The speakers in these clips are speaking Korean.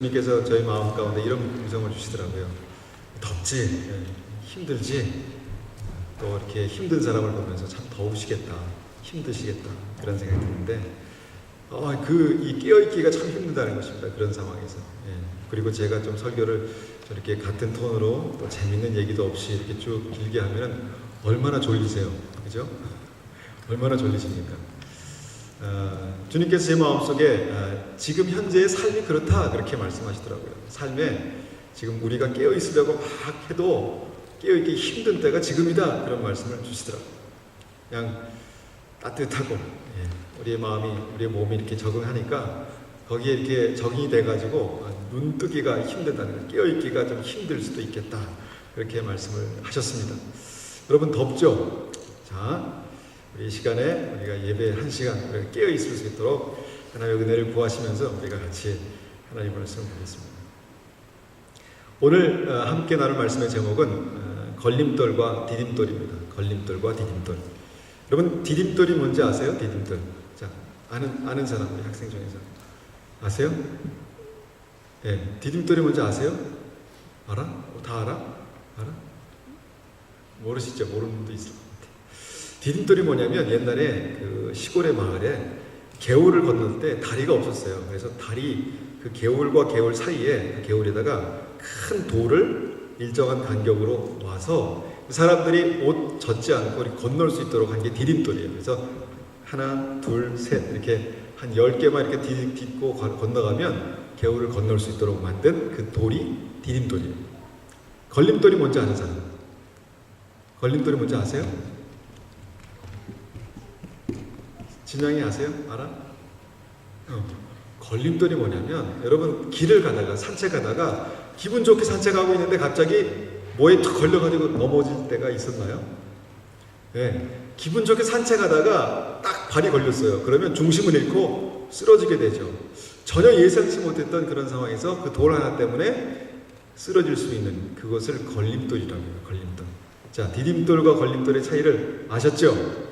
주님께서 저희 마음 가운데 이런 음성을 주시더라고요. 덥지? 힘들지? 또 이렇게 힘든 사람을 보면서 참 더우시겠다, 힘드시겠다 그런 생각이 드는데 이 깨어있기가 참 힘들다는 것입니다. 그런 상황에서. 그리고 제가 좀 설교를 저렇게 같은 톤으로 또 재밌는 얘기도 없이 이렇게 쭉 길게 하면 얼마나 졸리세요, 그죠? 얼마나 졸리십니까? 주님께서 제 마음속에 지금 현재의 삶이 그렇다 그렇게 말씀하시더라고요. 삶에 지금 우리가 깨어있으려고 막 해도 깨어있기 힘든 때가 지금이다 그런 말씀을 주시더라고요. 그냥 따뜻하고 우리의 마음이 우리의 몸이 이렇게 적응하니까 거기에 이렇게 적응이 돼가지고 눈 뜨기가 힘들다는 거예요. 깨어있기가 좀 힘들 수도 있겠다 그렇게 말씀을 하셨습니다. 여러분 덥죠? 자, 우리 이 시간에 우리가 예배 한 시간 우리가 깨어 있을 수 있도록 하나님의 은혜를 구하시면서 우리가 같이 하나님의 말씀을 보겠습니다. 오늘 함께 나눌 말씀의 제목은 걸림돌과 디딤돌입니다. 걸림돌과 디딤돌. 여러분 디딤돌이 뭔지 아세요? 디딤돌. 자, 아는 사람, 우리 학생 중에서 아세요? 네, 디딤돌이 뭔지 아세요? 알아? 다 알아? 알아? 모르시죠? 모르는 분도 있을 거예요. 디딤돌이 뭐냐면 옛날에 그 시골의 마을에 개울을 건널 때 다리가 없었어요. 그래서 그 개울과 개울 사이에 개울에다가 큰 돌을 일정한 간격으로 놔서 사람들이 옷 젖지 않고 건널 수 있도록 한 게 디딤돌이에요. 그래서 하나, 둘, 셋 이렇게 한 10개만 이렇게 딛고 건너가면 개울을 건널 수 있도록 만든 그 돌이 디딤돌이에요. 걸림돌이 뭔지 아는 사람? 걸림돌이 뭔지 아세요? 진양이 아세요? 알아? 걸림돌이 뭐냐면 여러분 길을 가다가 산책하다가 기분 좋게 산책하고 있는데 갑자기 뭐에 툭 걸려가지고 넘어질 때가 있었나요? 네, 기분 좋게 산책하다가 딱 발이 걸렸어요. 그러면 중심을 잃고 쓰러지게 되죠. 전혀 예상치 못했던 그런 상황에서 그 돌 하나 때문에 쓰러질 수 있는 그것을 걸림돌이라고 해요. 걸림돌. 자, 디딤돌과 걸림돌의 차이를 아셨죠?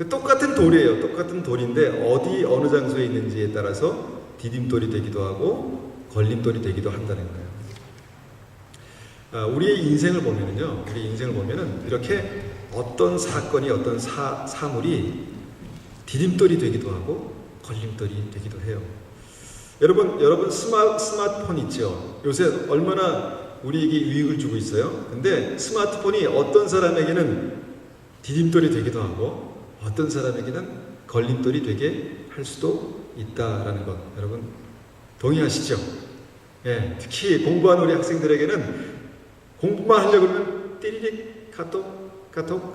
똑같은 돌이에요. 똑같은 돌인데 어느 장소에 있는지에 따라서 디딤돌이 되기도 하고 걸림돌이 되기도 한다는 거예요. 우리의 인생을 보면은요, 이렇게 어떤 사건이 어떤 사물이 디딤돌이 되기도 하고 걸림돌이 되기도 해요. 여러분 스마트폰 있죠? 요새 얼마나 우리에게 유익을 주고 있어요. 근데 스마트폰이 어떤 사람에게는 디딤돌이 되기도 하고 어떤 사람에게는 걸림돌이 되게 할 수도 있다라는 것 여러분 동의하시죠? 예, 특히 공부하는 우리 학생들에게는 공부만 하려고 하면 띠리릭 카톡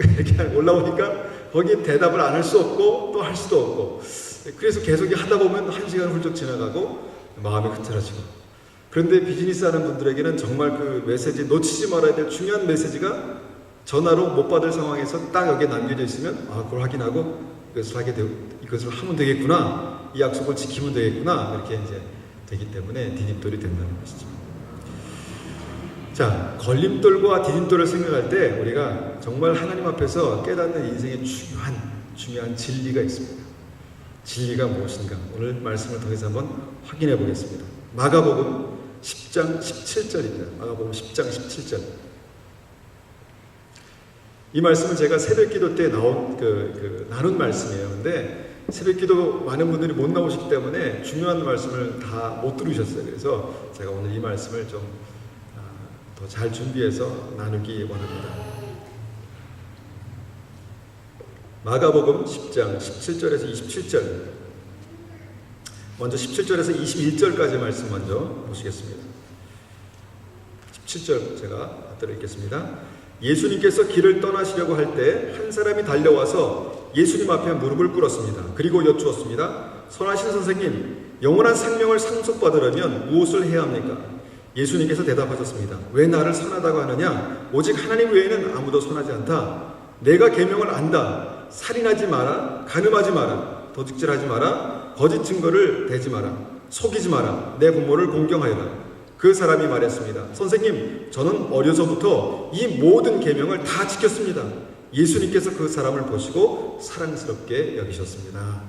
이렇게 올라오니까 거기에 대답을 안 할 수 없고 또 할 수도 없고 그래서 계속 하다 보면 1시간 훌쩍 지나가고 마음이 흐트러지고 그런데 비즈니스 하는 분들에게는 정말 그 메시지 놓치지 말아야 될 중요한 메시지가 전화로 못 받을 상황에서 딱 여기에 남겨져 있으면 그걸 확인하고 이것을 하면 되겠구나, 이 약속을 지키면 되겠구나 이렇게 이제 되기 때문에 디딤돌이 된다는 것이죠. 자, 걸림돌과 디딤돌을 생각할 때 우리가 정말 하나님 앞에서 깨닫는 인생의 중요한 진리가 있습니다. 진리가 무엇인가 오늘 말씀을 통해서 한번 확인해 보겠습니다. 마가복음 10장 17절입니다. 마가복음 10장 17절. 이 말씀은 제가 새벽기도 때 나눈 말씀이에요. 근데 새벽기도 많은 분들이 못 나오시기 때문에 중요한 말씀을 다 못 들으셨어요. 그래서 제가 오늘 이 말씀을 좀 더 잘 준비해서 나누기 원합니다. 마가복음 10장 17절에서 27절. 먼저 17절에서 21절까지 말씀 먼저 보시겠습니다. 17절 제가 받들어 읽겠습니다. 예수님께서 길을 떠나시려고 할 때 한 사람이 달려와서 예수님 앞에 무릎을 꿇었습니다. 그리고 여쭈었습니다. 선하신 선생님, 영원한 생명을 상속받으려면 무엇을 해야 합니까? 예수님께서 대답하셨습니다. 왜 나를 선하다고 하느냐? 오직 하나님 외에는 아무도 선하지 않다. 내가 계명을 안다. 살인하지 마라. 간음하지 마라. 도둑질하지 마라. 거짓 증거를 대지 마라. 속이지 마라. 내 부모를 공경하여라. 그 사람이 말했습니다. 선생님, 저는 어려서부터 이 모든 계명을 다 지켰습니다. 예수님께서 그 사람을 보시고 사랑스럽게 여기셨습니다.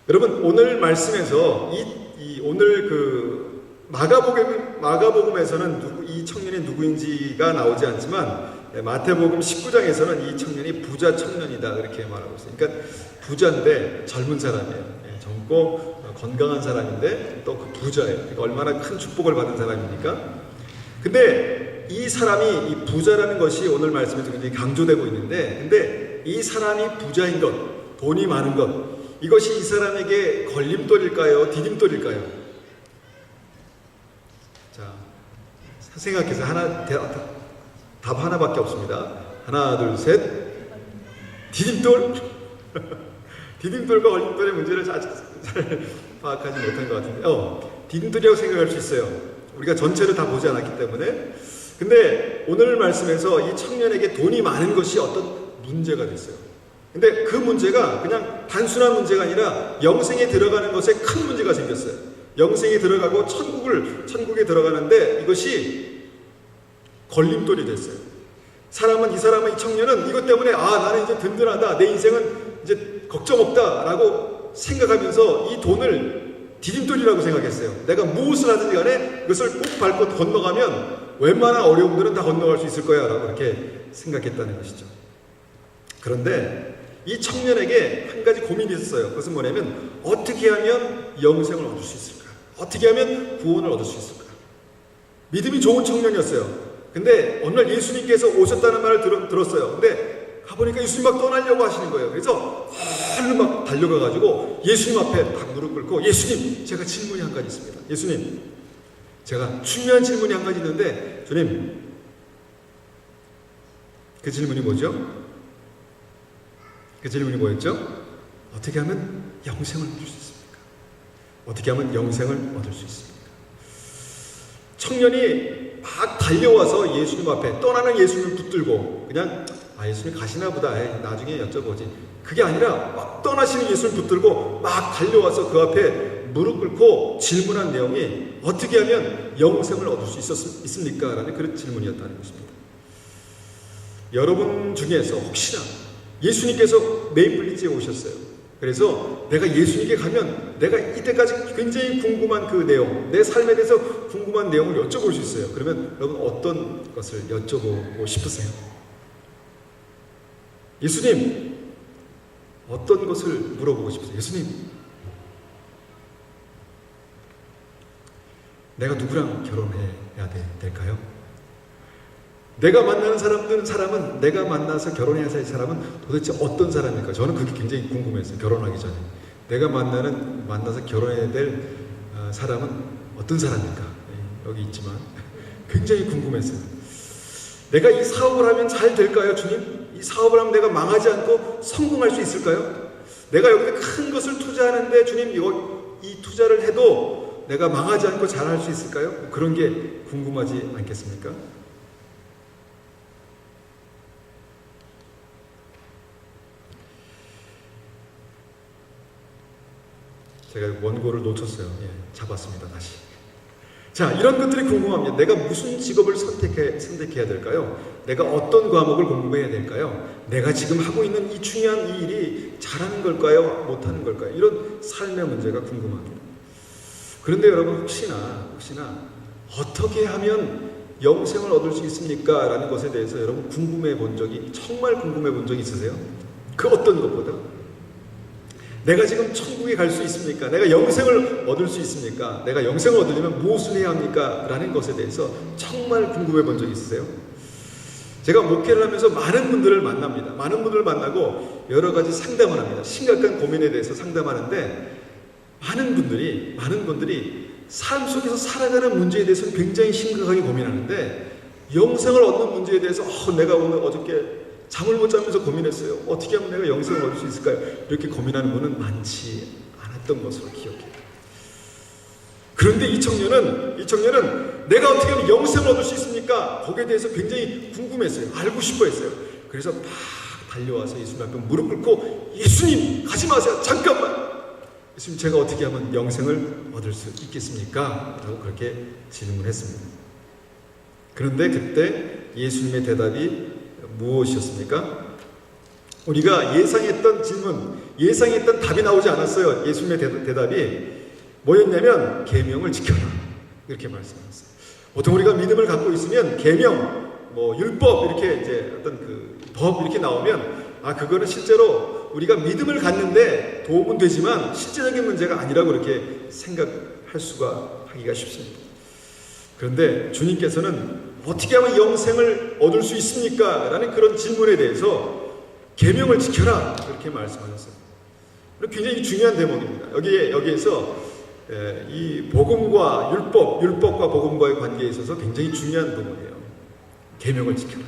여러분, 오늘 말씀에서 이 오늘 마가복음에서는 이 청년이 누구인지가 나오지 않지만 마태복음 19장에서는 이 청년이 부자 청년이다 그렇게 말하고 있어요. 그러니까 부자인데 젊은 사람이에요. 젊고 건강한 사람인데 또 그 부자예요. 그러니까 얼마나 큰 축복을 받은 사람입니까? 근데 이 사람이 이 부자라는 것이 오늘 말씀에서 굉장히 강조되고 있는데, 근데 이 사람이 부자인 것, 돈이 많은 것, 이것이 이 사람에게 걸림돌일까요? 디딤돌일까요? 자, 생각해서 답 하나밖에 없습니다. 하나, 둘, 셋. 디딤돌? 디딤돌과 걸림돌의 문제를 잘 파악하지 못한 것 같은데, 디딤돌이라고 생각할 수 있어요. 우리가 전체를 다 보지 않았기 때문에. 근데 오늘 말씀에서 이 청년에게 돈이 많은 것이 어떤 문제가 됐어요. 근데 그 문제가 그냥 단순한 문제가 아니라 영생에 들어가는 것에 큰 문제가 생겼어요. 영생에 들어가고 천국에 들어가는데 이것이 걸림돌이 됐어요. 이 청년은 이것 때문에 나는 이제 든든하다. 내 인생은 이제 걱정 없다. 라고 생각하면서 이 돈을 디딤돌이라고 생각했어요. 내가 무엇을 하든지 간에 이것을 꼭 밟고 건너가면 웬만한 어려움들은 다 건너갈 수 있을 거야. 라고 그렇게 생각했다는 것이죠. 그런데 이 청년에게 한 가지 고민이 있었어요. 그것은 뭐냐면 어떻게 하면 영생을 얻을 수 있을까? 어떻게 하면 구원을 얻을 수 있을까? 믿음이 좋은 청년이었어요. 근데 어느 날 예수님께서 오셨다는 말을 들었어요. 근데 가보니까 예수님 막 떠나려고 하시는 거예요. 그래서 얼른 막 달려가가지고 예수님 앞에 딱 무릎 꿇고, 예수님, 제가 질문이 한 가지 있습니다. 예수님, 제가 중요한 질문이 한 가지 있는데, 주님, 그 질문이 뭐죠? 그 질문이 뭐였죠? 어떻게 하면 영생을 얻을 수 있습니까? 어떻게 하면 영생을 얻을 수 있습니까? 청년이 막 달려와서 예수님 앞에 떠나는 예수님을 붙들고 그냥 예수님 가시나 보다. 나중에 여쭤보지. 그게 아니라 막 떠나시는 예수님을 붙들고 막 달려와서 그 앞에 무릎 꿇고 질문한 내용이 어떻게 하면 영생을 얻을 수 있습니까? 라는 그런 질문이었다는 것입니다. 여러분 중에서 혹시나 예수님께서 메이플리지에 오셨어요. 그래서 내가 예수님께 가면 내가 이때까지 굉장히 궁금한 그 내용, 내 삶에 대해서 궁금한 내용을 여쭤볼 수 있어요. 그러면 여러분 어떤 것을 여쭤보고 싶으세요? 예수님, 어떤 것을 물어보고 싶으세요? 예수님, 내가 누구랑 결혼해야 될까요? 내가 만나는 사람은 내가 만나서 결혼해야 할 사람은 도대체 어떤 사람일까? 저는 그게 굉장히 궁금했어요. 결혼하기 전에 내가 만나서 결혼해야 될 사람은 어떤 사람일까? 여기 있지만 굉장히 궁금했어요. 내가 이 사업을 하면 잘 될까요, 주님? 이 사업을 하면 내가 망하지 않고 성공할 수 있을까요? 내가 여기에 큰 것을 투자하는데 주님, 이 투자를 해도 내가 망하지 않고 잘할 수 있을까요? 그런 게 궁금하지 않겠습니까? 제가 원고를 놓쳤어요. 잡았습니다. 다시. 자, 이런 것들이 궁금합니다. 내가 무슨 직업을 선택해야 될까요? 내가 어떤 과목을 공부해야 될까요? 내가 지금 하고 있는 이 중요한 이 일이 잘하는 걸까요? 못하는 걸까요? 이런 삶의 문제가 궁금합니다. 그런데 여러분 혹시나 어떻게 하면 영생을 얻을 수 있습니까? 라는 것에 대해서 여러분 정말 궁금해 본 적이 있으세요? 그 어떤 것보다? 내가 지금 천국에 갈 수 있습니까? 내가 영생을 얻을 수 있습니까? 내가 영생을 얻으려면 무엇을 해야 합니까? 라는 것에 대해서 정말 궁금해 본 적이 있으세요? 제가 목회를 하면서 많은 분들을 만납니다. 많은 분들을 만나고 여러 가지 상담을 합니다. 심각한 고민에 대해서 상담하는데 많은 분들이 삶 속에서 살아가는 문제에 대해서는 굉장히 심각하게 고민하는데 영생을 얻는 문제에 대해서 내가 어저께 잠을 못 자면서 고민했어요. 어떻게 하면 내가 영생을 얻을 수 있을까요? 이렇게 고민하는 분은 많지 않았던 것으로 기억해요. 그런데 이 청년은 내가 어떻게 하면 영생을 얻을 수 있습니까? 거기에 대해서 굉장히 궁금했어요. 알고 싶어 했어요. 그래서 막 달려와서 예수님 앞에 무릎 꿇고, 예수님 가지 마세요. 잠깐만. 예수님, 제가 어떻게 하면 영생을 얻을 수 있겠습니까? 라고 그렇게 질문했습니다. 그런데 그때 예수님의 대답이 무엇이었습니까? 우리가 예상했던 질문, 예상했던 답이 나오지 않았어요. 예수님의 대답이 뭐였냐면 계명을 지켜라 이렇게 말씀하셨어요. 보통 우리가 믿음을 갖고 있으면 계명, 율법 이렇게 이제 어떤 그 법 이렇게 나오면 그거는 실제로 우리가 믿음을 갖는데 도움은 되지만 실제적인 문제가 아니라고 이렇게 생각할 수가 하기가 쉽습니다. 그런데 주님께서는 어떻게 하면 영생을 얻을 수 있습니까? 라는 그런 질문에 대해서 계명을 지켜라 그렇게 말씀하셨어요. 굉장히 중요한 대목입니다. 여기에서 이 복음과 율법과 복음과의 관계에 있어서 굉장히 중요한 부분이에요. 계명을 지켜라.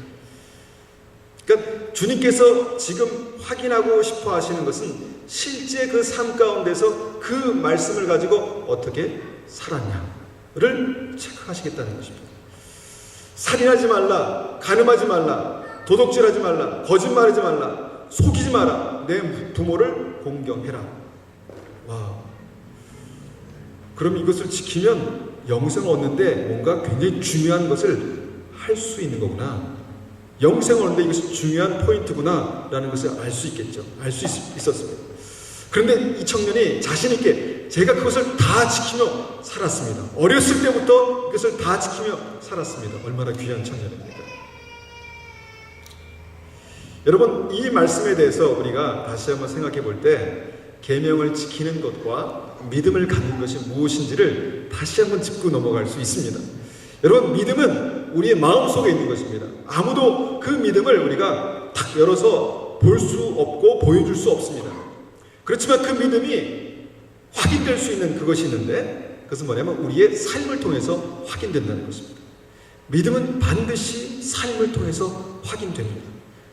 그러니까 주님께서 지금 확인하고 싶어 하시는 것은 실제 그 삶 가운데서 그 말씀을 가지고 어떻게 살았냐를 체크하시겠다는 것입니다. 살인하지 말라, 간음하지 말라, 도둑질하지 말라, 거짓말하지 말라, 속이지 마라, 내 부모를 공경해라. 와, 그럼 이것을 지키면 영생을 얻는데 뭔가 굉장히 중요한 것을 할 수 있는 거구나. 영생을 얻는데 이것이 중요한 포인트구나 라는 것을 알 수 있겠죠. 알 수 있었습니다. 그런데 이 청년이 자신 있게 제가 그것을 다 지키며 살았습니다. 어렸을 때부터 그것을 다 지키며 살았습니다. 얼마나 귀한 청년입니까? 여러분, 이 말씀에 대해서 우리가 다시 한번 생각해 볼 때 계명을 지키는 것과 믿음을 갖는 것이 무엇인지를 다시 한번 짚고 넘어갈 수 있습니다. 여러분, 믿음은 우리의 마음속에 있는 것입니다. 아무도 그 믿음을 우리가 탁 열어서 볼 수 없고 보여줄 수 없습니다. 그렇지만 그 믿음이 확인될 수 있는 그것이 있는데 그것은 뭐냐면 우리의 삶을 통해서 확인된다는 것입니다. 믿음은 반드시 삶을 통해서 확인됩니다.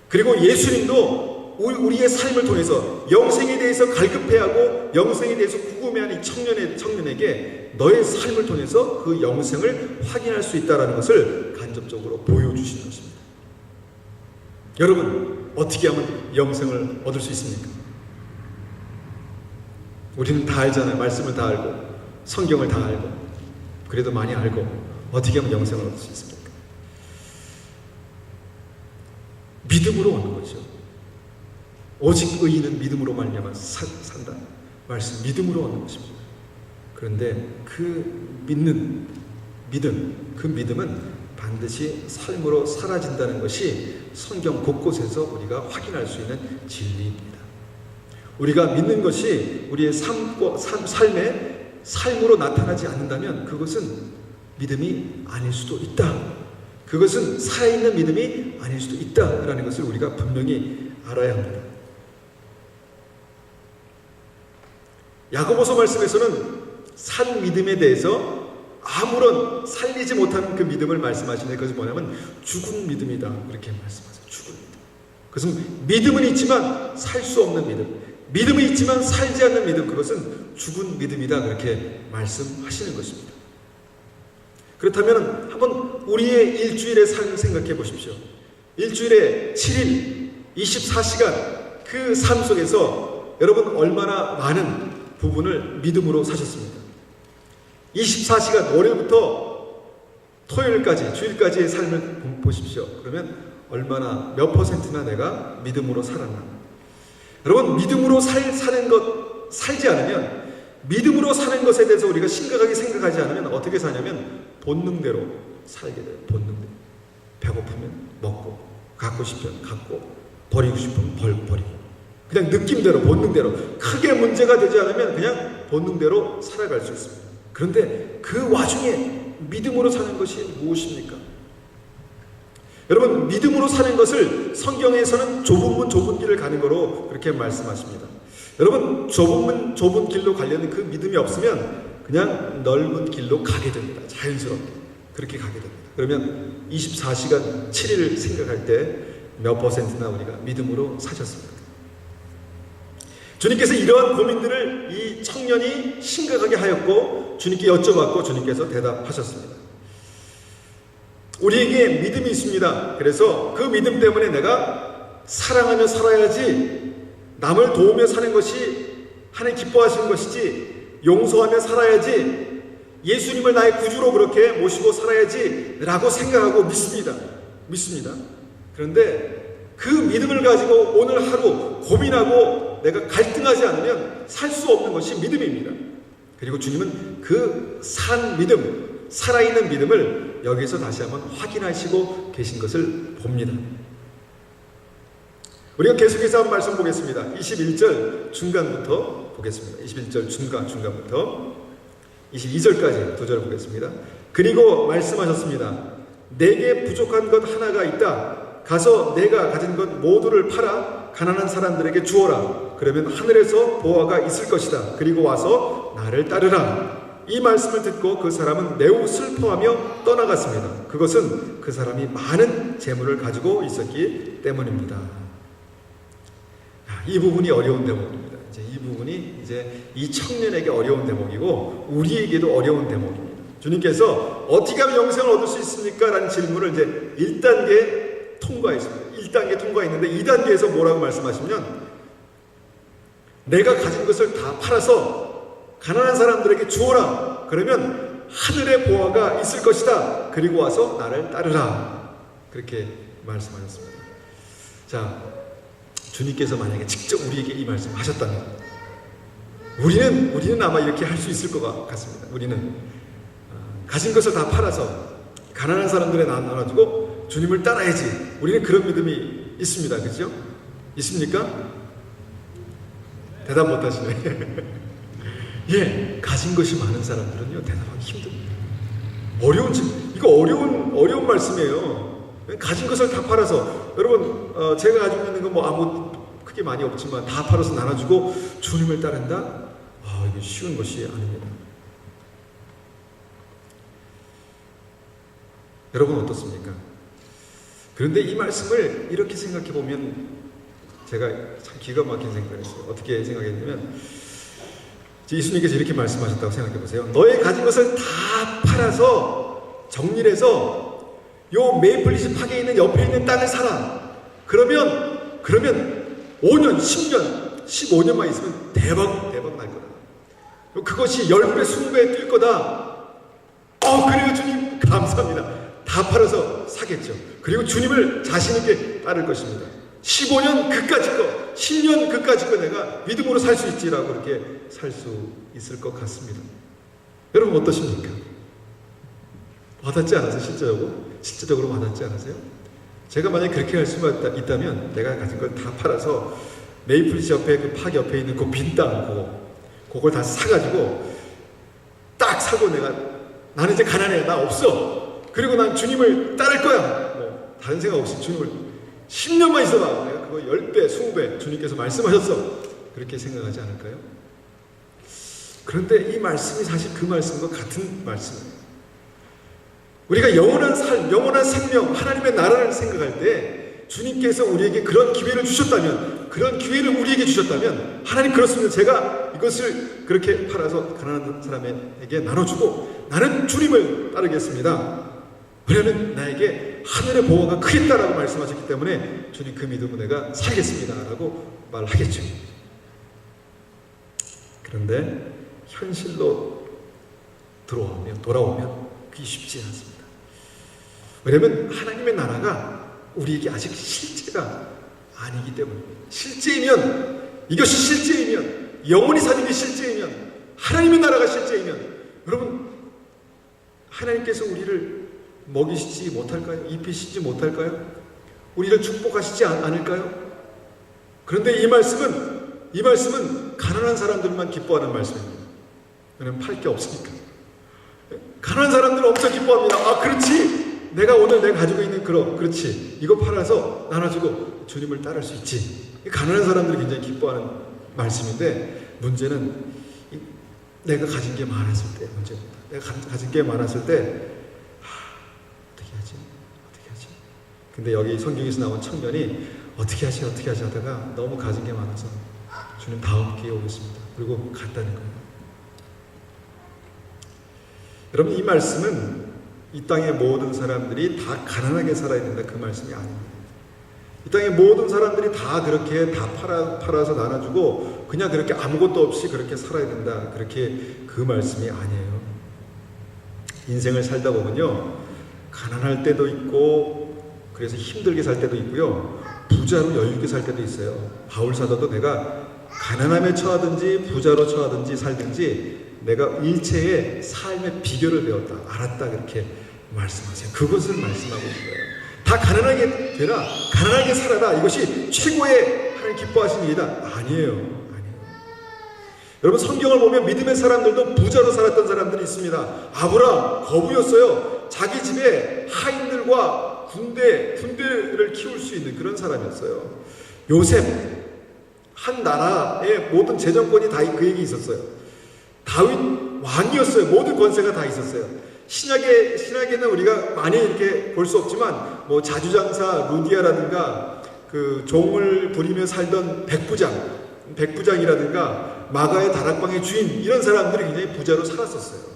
그리고 예수님도 우리의 삶을 통해서 영생에 대해서 갈급해하고 영생에 대해서 궁금해하는 이 청년에게 너의 삶을 통해서 그 영생을 확인할 수 있다는 것을 간접적으로 보여주시는 것입니다. 여러분, 어떻게 하면 영생을 얻을 수 있습니까? 우리는 다 알잖아요. 말씀을 다 알고 성경을 다 알고 그래도 많이 알고 어떻게 하면 영생을 얻을 수 있습니까? 믿음으로 얻는 거죠. 오직 의인은 믿음으로 말미암아 산다. 말씀 믿음으로 얻는 것입니다. 그런데 그 믿음은 반드시 삶으로 사라진다는 것이 성경 곳곳에서 우리가 확인할 수 있는 진리입니다. 우리가 믿는 것이 우리의 삶으로 나타나지 않는다면 그것은 믿음이 아닐 수도 있다. 그것은 살아있는 믿음이 아닐 수도 있다라는 것을 우리가 분명히 알아야 합니다. 야고보서 말씀에서는 산 믿음에 대해서 아무런 살리지 못하는 그 믿음을 말씀하시는데 그것은 뭐냐면 죽은 믿음이다. 그렇게 말씀하세요. 죽은 믿음. 그것은 믿음은 있지만 살 수 없는 믿음. 믿음은 있지만 살지 않는 믿음. 그것은 죽은 믿음이다. 그렇게 말씀하시는 것입니다. 그렇다면 한번 우리의 일주일의 삶을 생각해 보십시오. 일주일에 7일, 24시간 그 삶 속에서 여러분 얼마나 많은 부분을 믿음으로 사셨습니까? 24시간 월요일부터 토요일까지 주일까지의 삶을 보십시오. 그러면 얼마나 몇 퍼센트나 내가 믿음으로 살았나? 여러분, 믿음으로 살지 않으면 믿음으로 사는 것에 대해서 우리가 심각하게 생각하지 않으면 어떻게 사냐면 본능대로 살게 돼요. 본능대로. 배고프면 먹고, 갖고 싶으면 갖고, 버리고 싶으면 버리고. 그냥 느낌대로, 본능대로. 크게 문제가 되지 않으면 그냥 본능대로 살아갈 수 있습니다. 그런데 그 와중에 믿음으로 사는 것이 무엇입니까? 여러분, 믿음으로 사는 것을 성경에서는 좁은 길을 가는 거로 그렇게 말씀하십니다. 여러분, 좁은 길로 가려는 그 믿음이 없으면 그냥 넓은 길로 가게 됩니다. 자연스럽게. 그렇게 가게 됩니다. 그러면 24시간 7일을 생각할 때 몇 퍼센트나 우리가 믿음으로 사셨습니까? 주님께서 이러한 고민들을 이 청년이 심각하게 하였고 주님께 여쭤봤고 주님께서 대답하셨습니다. 우리에게 믿음이 있습니다. 그래서 그 믿음 때문에 내가 사랑하며 살아야지, 남을 도우며 사는 것이 하나님 기뻐하시는 것이지, 용서하며 살아야지, 예수님을 나의 구주로 그렇게 모시고 살아야지 라고 생각하고 믿습니다. 그런데 그 믿음을 가지고 오늘 하루 고민하고 내가 갈등하지 않으면 살 수 없는 것이 믿음입니다. 그리고 주님은 그 산 믿음, 살아있는 믿음을 여기서 다시 한번 확인하시고 계신 것을 봅니다. 우리가 계속해서 한 말씀 보겠습니다. 21절 중간부터 보겠습니다. 21절 중간부터 22절까지 두 절을 보겠습니다. 그리고 말씀하셨습니다. 내게 부족한 것 하나가 있다. 가서 내가 가진 것 모두를 팔아 가난한 사람들에게 주어라. 그러면 하늘에서 보화가 있을 것이다. 그리고 와서 나를 따르라. 이 말씀을 듣고 그 사람은 매우 슬퍼하며 떠나갔습니다. 그것은 그 사람이 많은 재물을 가지고 있었기 때문입니다. 이 부분이 어려운 대목입니다. 이 부분이 이 청년에게 어려운 대목이고 우리에게도 어려운 대목입니다. 주님께서 어떻게 하면 영생을 얻을 수 있습니까? 라는 질문을 1단계 통과했습니다. 1단계 통과했는데 2단계에서 뭐라고 말씀하시면 내가 가진 것을 다 팔아서 가난한 사람들에게 주어라. 그러면 하늘의 보화가 있을 것이다. 그리고 와서 나를 따르라. 그렇게 말씀하셨습니다. 자, 주님께서 만약에 직접 우리에게 이 말씀을 하셨다면 우리는 아마 이렇게 할 수 있을 것 같습니다. 우리는 가진 것을 다 팔아서 가난한 사람들에 나눠주고 주님을 따라야지. 우리는 그런 믿음이 있습니다. 그렇죠? 있습니까? 대답 못하시네. 예, 가진 것이 많은 사람들은요 대답하기 힘듭니다. 이거 어려운 말씀이에요. 가진 것을 다 팔아서 여러분 제가 가지고 있는 건 뭐 아무 크게 많이 없지만 다 팔아서 나눠주고 주님을 따른다? 이거 쉬운 것이 아닙니다. 여러분 어떻습니까? 그런데 이 말씀을 이렇게 생각해 보면 제가 참 기가 막힌 생각을 했어요. 어떻게 생각했냐면 예수님께서 이렇게 말씀하셨다고 생각해 보세요. 너의 가진 것을 다 팔아서 정리를 해서 요 메이플리스 파괴에 있는 옆에 있는 땅을 사라. 그러면 5년, 10년, 15년만 있으면 대박 날 거다. 그것이 10배, 20배 뛸 거다. 그래요 주님 감사합니다. 다 팔아서 사겠죠. 그리고 주님을 자신 있게 따를 것입니다. 15년 그까짓 거, 10년 그까짓 거 내가 믿음으로 살 수 있지라고 그렇게 살 수 있을 것 같습니다. 여러분 어떠십니까? 와닿지 않아서 실제적으로 와닿지 않으세요? 제가 만약에 그렇게 할 수만 있다면 내가 가진 걸 다 팔아서 메이플리스 옆에 그 팍 옆에 있는 그 빈 땅 그걸 다 사가지고 딱 사고 나는 이제 가난해. 나 없어. 그리고 난 주님을 따를 거야. 다른 생각 없이 주님을 10년만 있어봐. 내가 그거 10배, 20배 주님께서 말씀하셨어. 그렇게 생각하지 않을까요? 그런데 이 말씀이 사실 그 말씀과 같은 말씀이에요. 우리가 영원한 삶, 영원한 생명, 하나님의 나라를 생각할 때 주님께서 우리에게 그런 기회를 주셨다면, 그런 기회를 우리에게 주셨다면 하나님 그렇습니다. 제가 이것을 그렇게 팔아서 가난한 사람에게 나눠주고 나는 주님을 따르겠습니다. 왜냐하면 나에게 하늘의 보호가 크겠다라고 말씀하셨기 때문에 주님 그 믿음으로 내가 살겠습니다 라고 말하겠죠. 그런데 현실로 돌아오면 그게 쉽지 않습니다. 왜냐하면 하나님의 나라가 우리에게 아직 실제가 아니기 때문입니다. 이것이 실제이면, 영원히 사는 게 실제이면, 하나님의 나라가 실제이면, 여러분 하나님께서 우리를 먹이시지 못할까요? 입히시지 못할까요? 우리를 축복하시지 않을까요? 그런데 이 말씀은 가난한 사람들만 기뻐하는 말씀입니다. 왜냐하면 팔 게 없으니까. 가난한 사람들은 엄청 기뻐합니다. 그렇지. 내가 가지고 있는 그렇지. 이거 팔아서 나눠주고 주님을 따를 수 있지. 가난한 사람들이 굉장히 기뻐하는 말씀인데 문제는 내가 가진 게 많았을 때 문제입니다. 내가 가진 게 많았을 때 어떻게 하지? 근데 여기 성경에서 나온 청년이 어떻게 하지 하다가 너무 가진 게 많아서 주님 다음 기회에 오겠습니다. 그리고 갔다는 거예요. 여러분 이 말씀은 이 땅의 모든 사람들이 다 가난하게 살아야 된다 그 말씀이 아닙니다. 이 땅의 모든 사람들이 다 그렇게 다 팔아서 나눠주고 그냥 그렇게 아무것도 없이 그렇게 살아야 된다 그렇게 그 말씀이 아니에요. 인생을 살다 보면요 가난할 때도 있고 그래서 힘들게 살 때도 있고요 부자로 여유있게 살 때도 있어요. 바울 사도도 내가 가난함에 처하든지 부자로 처하든지 살든지 내가 일체의 삶의 비결을 배웠다, 알았다, 그렇게 말씀하세요. 그것을 말씀하고 있는 거예요. 다 가난하게 되라, 가난하게 살아라, 이것이 최고의 하나님 기뻐하시는 일이다. 아니에요. 여러분, 성경을 보면 믿음의 사람들도 부자로 살았던 사람들이 있습니다. 아브라함 거부였어요. 자기 집에 하인들과 군대를 키울 수 있는 그런 사람이었어요. 요셉, 한 나라의 모든 재정권이 다 그에게 있었어요. 다윗 왕이었어요. 모든 권세가 다 있었어요. 신약에는 우리가 많이 이렇게 볼 수 없지만 자주장사 루디아라든가 그 종을 부리며 살던 백부장이라든가 마가의 다락방의 주인, 이런 사람들이 굉장히 부자로 살았었어요.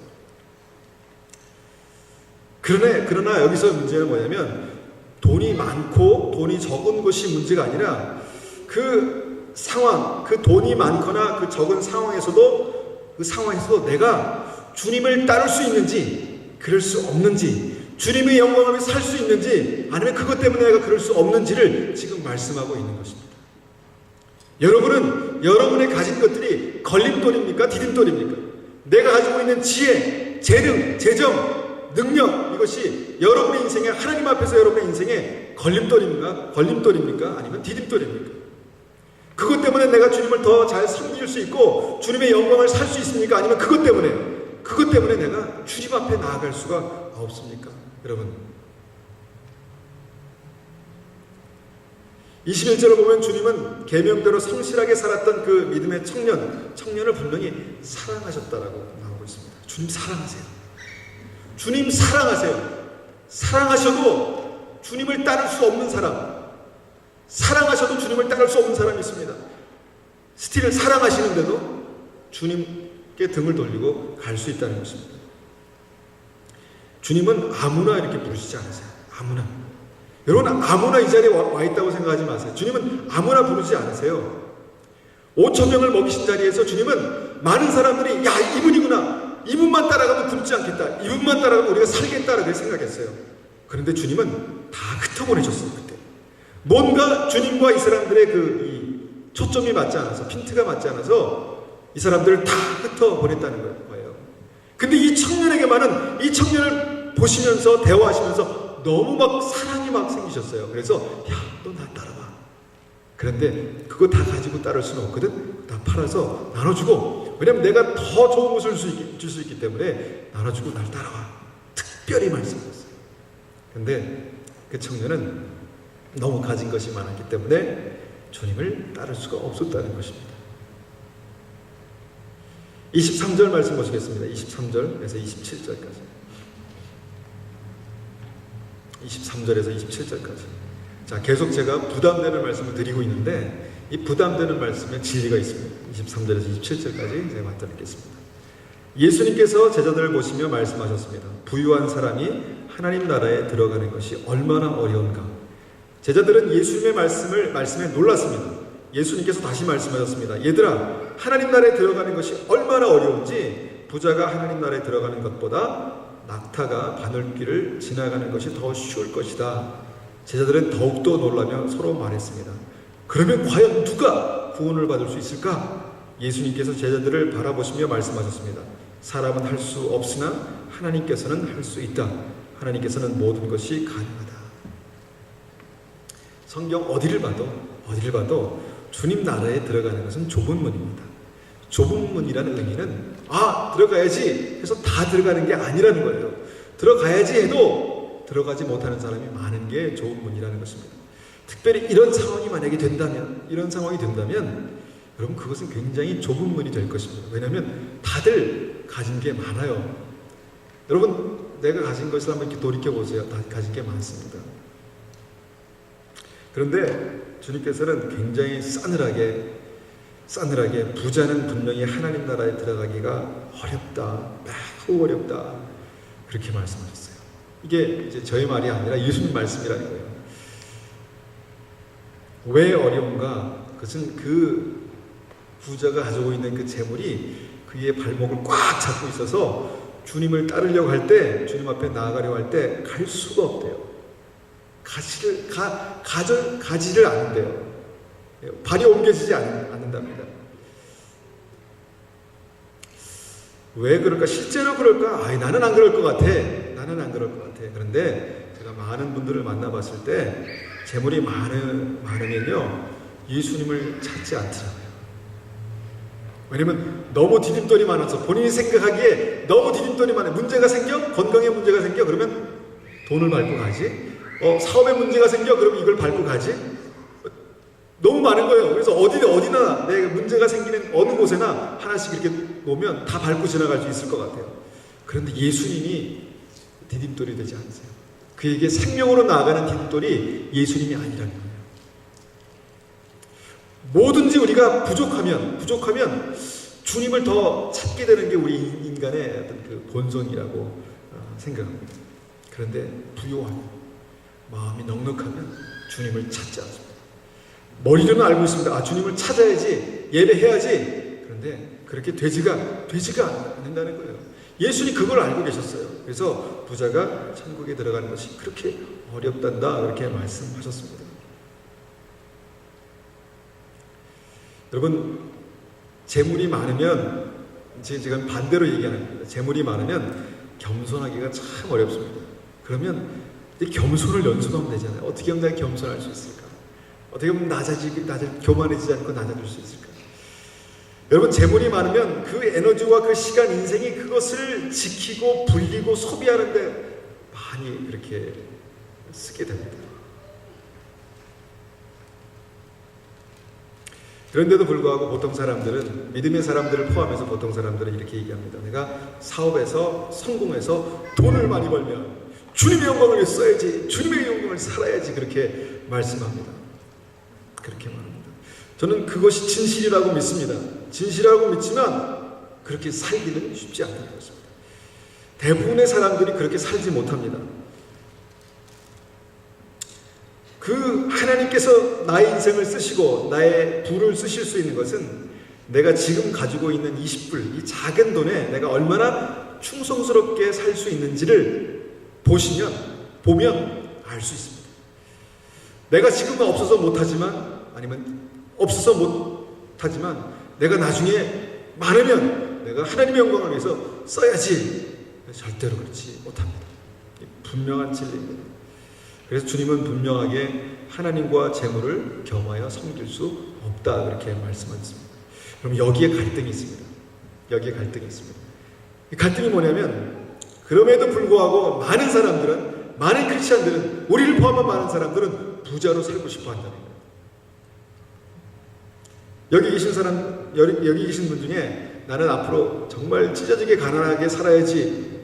그러나 여기서 문제는 뭐냐면 돈이 많고 돈이 적은 것이 문제가 아니라 그 상황, 그 돈이 많거나 그 적은 상황에서도 내가 주님을 따를 수 있는지 그럴 수 없는지, 주님의 영광을 살 수 있는지 아니면 그것 때문에 내가 그럴 수 없는지를 지금 말씀하고 있는 것입니다. 여러분은 여러분의 가진 것들이 걸림돌입니까? 디딤돌입니까? 내가 가지고 있는 지혜, 재능, 재정, 능력, 이것이 여러분의 인생에, 하나님 앞에서 여러분의 인생에 걸림돌입니까? 아니면 디딤돌입니까? 그것 때문에 내가 주님을 더 잘 섬길 수 있고 주님의 영광을 살 수 있습니까? 아니면 그것 때문에 내가 주님 앞에 나아갈 수가 없습니까? 여러분, 21절을 보면 주님은 계명대로 성실하게 살았던 그 믿음의 청년을 분명히 사랑하셨다라고 나오고 있습니다. 주님 사랑하세요. 주님 사랑하세요. 사랑하셔도 주님을 따를 수 없는 사람, 사랑하셔도 주님을 따를 수 없는 사람이 있습니다. 스틸 사랑하시는데도 주님께 등을 돌리고 갈 수 있다는 것입니다. 주님은 아무나 이렇게 부르시지 않으세요. 아무나. 여러분, 아무나 이 자리에 와 있다고 생각하지 마세요. 주님은 아무나 부르지 않으세요. 5,000명을 먹이신 자리에서 주님은 많은 사람들이 야, 이분이구나, 이분만 따라가면 굶지 않겠다, 이분만 따라가면 우리가 살겠다라고 생각했어요. 그런데 주님은 다 흩어보내셨어요. 그때 뭔가 주님과 이 사람들의 이 초점이 맞지 않아서, 핀트가 맞지 않아서 이 사람들을 다 흩어보냈다는 거예요. 근데 이 청년을 보시면서 대화하시면서 너무 사랑이 생기셨어요. 그래서 야, 너 나 따라와. 그런데 그거 다 가지고 따를 수는 없거든. 다 팔아서 나눠주고, 왜냐면 내가 더 좋은 것을 줄 수 있기 때문에 나눠주고 날 따라와. 특별히 말씀하셨어요. 근데 그 청년은 너무 가진 것이 많았기 때문에 주님을 따를 수가 없었다는 것입니다. 23절 말씀 보시겠습니다. 23절에서 27절까지. 23절에서 27절까지. 자, 계속 제가 부담되는 말씀을 드리고 있는데 이 부담되는 말씀에 진리가 있습니다. 23절에서 27절까지 제가 맞춰드리겠습니다. 예수님께서 제자들을 보시며 말씀하셨습니다. 부유한 사람이 하나님 나라에 들어가는 것이 얼마나 어려운가. 제자들은 예수님의 말씀에 놀랐습니다. 예수님께서 다시 말씀하셨습니다. 얘들아, 하나님 나라에 들어가는 것이 얼마나 어려운지 부자가 하나님 나라에 들어가는 것보다 낙타가 바늘길을 지나가는 것이 더 쉬울 것이다. 제자들은 더욱더 놀라며 서로 말했습니다. 그러면 과연 누가 구원을 받을 수 있을까? 예수님께서 제자들을 바라보시며 말씀하셨습니다. 사람은 할 수 없으나 하나님께서는 할 수 있다. 하나님께서는 모든 것이 가능하다. 성경 어디를 봐도 주님 나라에 들어가는 것은 좁은 문입니다. 좁은 문이라는 의미는 들어가야지 해서 다 들어가는 게 아니라는 거예요. 들어가야지 해도 들어가지 못하는 사람이 많은 게 좁은 문이라는 것입니다. 특별히 이런 상황이 만약에 된다면, 여러분, 그것은 굉장히 좁은 문이 될 것입니다. 왜냐하면 다들 가진 게 많아요. 여러분, 내가 가진 것을 한번 이렇게 돌이켜보세요. 다 가진 게 많습니다. 그런데 주님께서는 굉장히 싸늘하게 부자는 분명히 하나님 나라에 들어가기가 어렵다, 매우 어렵다, 그렇게 말씀하셨어요. 이게 이제 저의 말이 아니라 예수님 말씀이라는 거예요. 왜 어려운가? 그것은 그 부자가 가지고 있는 그 재물이 그의 발목을 꽉 잡고 있어서 주님을 따르려고 할 때, 주님 앞에 나아가려고 할 때 갈 수가 없대요. 가지를 않는데요. 발이 옮겨지지 않는답니다. 왜 그럴까? 실제로 그럴까? 아이, 나는 안 그럴 것 같아. 나는 안 그럴 것 같아. 그런데 제가 많은 분들을 만나봤을 때 재물이 많으면요, 예수님을 찾지 않더라고요. 왜냐면 너무 디딤돌이 많아서 본인이 생각하기에 너무 디딤돌이 많아요. 문제가 생겨? 건강에 문제가 생겨? 그러면 돈을 밟고 가지. 사업에 문제가 생겨? 그러면 이걸 밟고 가지. 너무 많은 거예요. 그래서 어디나 내 문제가 생기는 어느 곳에나 하나씩 이렇게 놓으면 다 밟고 지나갈 수 있을 것 같아요. 그런데 예수님이 디딤돌이 되지 않으세요. 그에게 생명으로 나아가는 디딤돌이 예수님이 아니라는 거예요. 뭐든지 우리가 부족하면 주님을 더 찾게 되는 게 우리 인간의 어떤 그 본성이라고 생각합니다. 그런데 부요하면, 마음이 넉넉하면 주님을 찾지 않습니다. 머리로는 알고 있습니다. 주님을 찾아야지, 예배해야지. 그런데 그렇게 되지가 않는다는 거예요. 예수님이 그걸 알고 계셨어요. 그래서 부자가 천국에 들어가는 것이 그렇게 어렵단다, 그렇게 말씀하셨습니다. 여러분, 재물이 많으면, 제가 반대로 얘기하는 겁니다. 재물이 많으면 겸손하기가 참 어렵습니다. 그러면 겸손을 연습하면 되잖아요. 어떻게 하면 내가 겸손할 수 있을까? 어떻게 하면 교만해지지 않고 낮아질 수 있을까? 여러분, 재물이 많으면 그 에너지와 그 시간, 인생이 그것을 지키고 불리고 소비하는데 많이 그렇게 쓰게 됩니다. 그런데도 불구하고 보통 사람들은, 믿음의 사람들을 포함해서 보통 사람들은 이렇게 얘기합니다. 내가 사업에서 성공해서 돈을 많이 벌면 주님의 영광을 위해 써야지, 주님의 영광을 살아야지, 그렇게 말씀합니다. 그렇게 말합니다. 저는 그것이 진실이라고 믿습니다. 진실이라고 믿지만 그렇게 살기는 쉽지 않은 것입니다. 대부분의 사람들이 그렇게 살지 못합니다. 그 하나님께서 나의 인생을 쓰시고 나의 부를 쓰실 수 있는 것은 내가 지금 가지고 있는 20불, 이 작은 돈에 내가 얼마나 충성스럽게 살 수 있는지를 보면 알 수 있습니다. 내가 지금은 없어서 못하지만, 아니면 없어서 못하지만 내가 나중에 많으면 내가 하나님의 영광을 위해서 써야지. 절대로 그렇지 못합니다. 분명한 진리입니다. 그래서 주님은 분명하게 하나님과 재물을 겸하여 섬길 수 없다, 그렇게 말씀하셨습니다. 그럼 여기에 갈등이 있습니다. 여기에 갈등이 있습니다. 이 갈등이 뭐냐면, 그럼에도 불구하고 많은 사람들은, 많은 크리스찬들은, 우리를 포함한 많은 사람들은 부자로 살고 싶어 한다는 거예요. 여기 계신 분 중에 나는 앞으로 정말 찢어지게 가난하게 살아야지,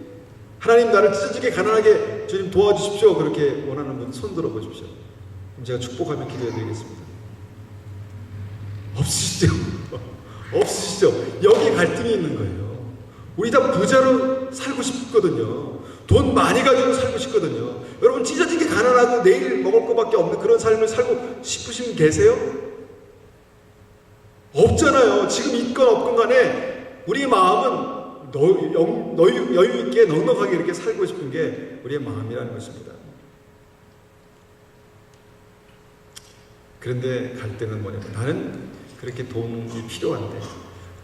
하나님 나를 찢어지게 가난하게 주님 도와주십시오, 그렇게 원하는 분 손 들어 보십시오. 그럼 제가 축복하며 기도해 드리겠습니다. 없으시죠? 없으시죠? 여기 갈등이 있는 거예요. 우리 다 부자로 살고 싶거든요. 돈 많이 가지고 살고 싶거든요. 여러분, 찢어지게 가난하고 내일 먹을 것밖에 없는 그런 삶을 살고 싶으신 분 계세요? 없잖아요. 지금 있건 없건 간에 우리의 마음은 여유 있게 넉넉하게 이렇게 살고 싶은 게 우리의 마음이라는 것입니다. 그런데 갈등은 뭐냐면, 나는 그렇게 돈이 필요한데,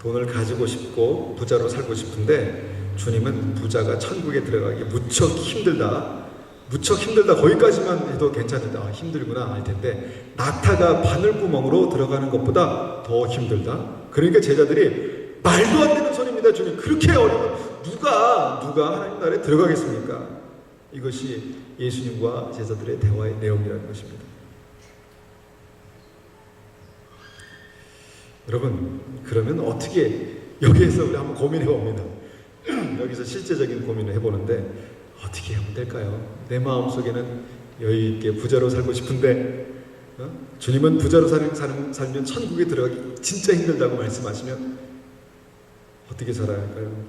돈을 가지고 싶고 부자로 살고 싶은데 주님은 부자가 천국에 들어가기 무척 힘들다, 거기까지만 해도 괜찮다, 힘들구나 할 텐데 낙타가 바늘구멍으로 들어가는 것보다 더 힘들다. 그러니까 제자들이 말도 안 되는 소리입니다. 주님, 그렇게 어려운 누가 하나님 나라에 들어가겠습니까? 이것이 예수님과 제자들의 대화의 내용이라는 것입니다. 여러분, 그러면 어떻게, 여기에서 우리 한번 고민해 봅니다. 여기서 실제적인 고민을 해보는데 어떻게 하면 될까요? 내 마음속에는 여유있게 부자로 살고 싶은데 주님은 부자로 살면 천국에 들어가기 진짜 힘들다고 말씀하시면 어떻게 살아야 할까요?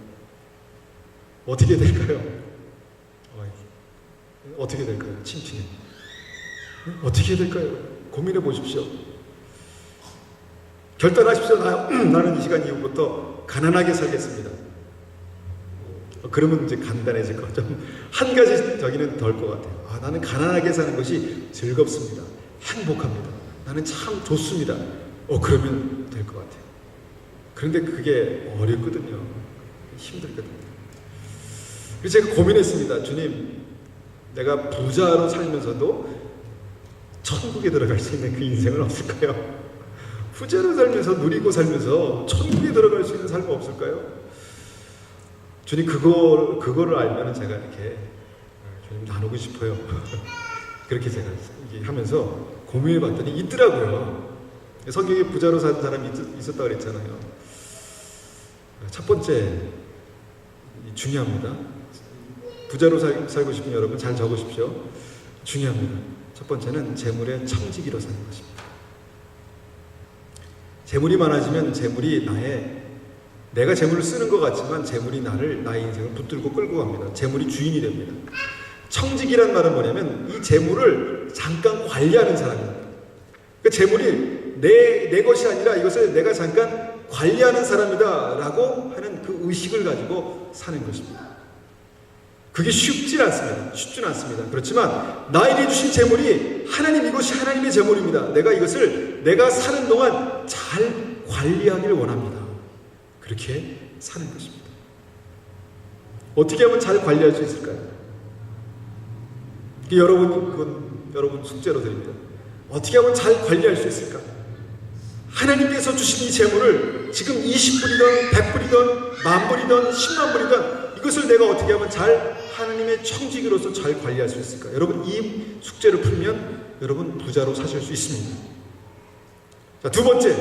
어떻게 될까요? 어떻게 될까요? 침침해. 어떻게 될까요? 고민해 보십시오. 결단하십시오. 나는 이 시간 이후부터 가난하게 살겠습니다. 그러면 이제 간단해질 것 같죠. 한 가지 저기는 덜 것 같아요. 나는 가난하게 사는 것이 즐겁습니다. 행복합니다. 나는 참 좋습니다. 그러면 될 것 같아요. 그런데 그게 어렵거든요. 힘들거든요. 그래서 제가 고민했습니다. 주님, 내가 부자로 살면서도 천국에 들어갈 수 있는 그 인생은 없을까요? 부자로 살면서 누리고 살면서 천국에 들어갈 수 있는 삶은 없을까요? 주님, 그거를 알면 제가 이렇게 주님 나누고 싶어요. 그렇게 제가 하면서 고민해 봤더니 있더라고요. 성경에 부자로 사는 사람이 있었다고 그랬잖아요. 첫 번째, 중요합니다. 부자로 살고 싶은 여러분 잘 적으십시오. 중요합니다. 첫 번째는 재물의 청지기로 사는 것입니다. 재물이 많아지면 재물이 내가 재물을 쓰는 것 같지만 재물이 나의 인생을 붙들고 끌고 갑니다. 재물이 주인이 됩니다. 청지기란 말은 뭐냐면 이 재물을 잠깐 관리하는 사람입니다. 그 재물이 내 것이 아니라 이것을 내가 잠깐 관리하는 사람이다 라고 하는 그 의식을 가지고 사는 것입니다. 그게 쉽지는 않습니다. 그렇지만 나에게 주신 재물이 이것이 하나님의 재물입니다. 내가 이것을 내가 사는 동안 잘 관리하기를 원합니다. 그렇게 사는 것입니다. 어떻게 하면 잘 관리할 수 있을까요? 여러분 숙제로 드립니다. 어떻게 하면 잘 관리할 수 있을까? 하나님께서 주신 이 재물을 지금 20불이든 100불이든 10,000불이든 100,000불이든 이것을 내가 어떻게 하면 하나님의 청지기로서 잘 관리할 수 있을까? 여러분, 이 숙제를 풀면 여러분 부자로 사실 수 있습니다. 자, 두 번째.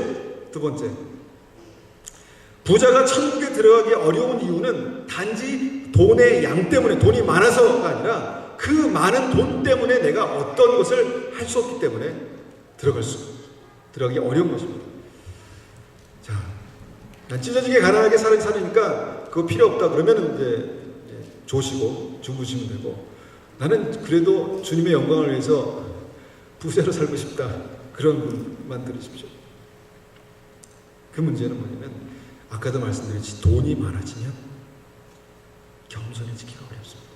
부자가 천국에 들어가기 어려운 이유는 단지 돈의 양 때문에, 돈이 많아서가 아니라 그 많은 돈 때문에 내가 어떤 것을 할 수 없기 때문에 들어가기 어려운 것입니다. 자, 난 찢어지게 가난하게 살으니까 그거 필요 없다 그러면 이제 조시고 주무시면 되고, 나는 그래도 주님의 영광을 위해서 부자로 살고 싶다, 그런 분만 들으십시오. 그 문제는 뭐냐면 아까도 말씀드렸지, 돈이 많아지면 겸손해지기가 어렵습니다.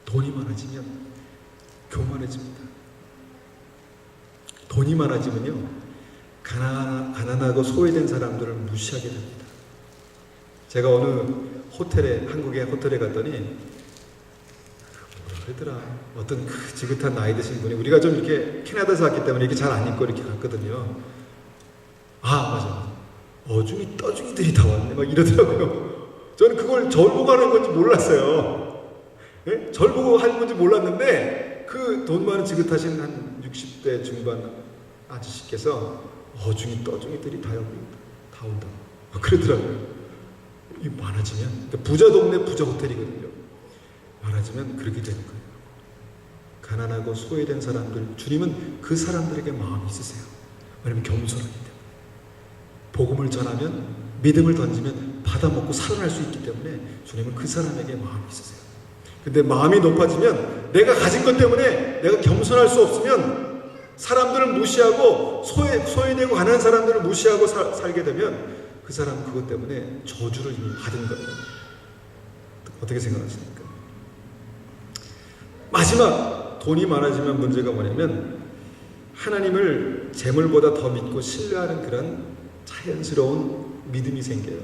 돈이 많아지면 교만해집니다. 돈이 많아지면요, 가난하고 소외된 사람들을 무시하게 됩니다. 제가 어느 한국의 호텔에 갔더니 뭐라 그러더라, 어떤 지긋한 나이 드신 분이, 우리가 좀 이렇게 캐나다에서 왔기 때문에 이렇게 잘 안 입고 이렇게 갔거든요. 맞아, 어중이 떠중이들이 다 왔네 막 이러더라고요. 저는 그걸 절 보고 하는 건지 몰랐어요. 네? 절 보고 하는 건지 몰랐는데 그 돈 많은 지긋하신 한 60대 중반 아저씨께서 어중이 떠중이들이 다 여기 다 온다 그러더라고요. 이 많아지면, 부자 동네 부자 호텔이거든요. 많아지면 그렇게 되는 거예요. 가난하고 소외된 사람들, 주님은 그 사람들에게 마음이 있으세요. 왜냐하면 겸손하기 때문에. 복음을 전하면, 믿음을 던지면 받아먹고 살아날 수 있기 때문에 주님은 그 사람에게 마음이 있으세요. 근데 마음이 높아지면, 내가 가진 것 때문에 내가 겸손할 수 없으면 사람들을 무시하고 소외되고 가난한 사람들을 무시하고 살게 되면 그 사람 그것 때문에 저주를 이미 받은 거예요. 어떻게 생각하십니까? 마지막, 돈이 많아지면 문제가 뭐냐면 하나님을 재물보다 더 믿고 신뢰하는 그런 자연스러운 믿음이 생겨요.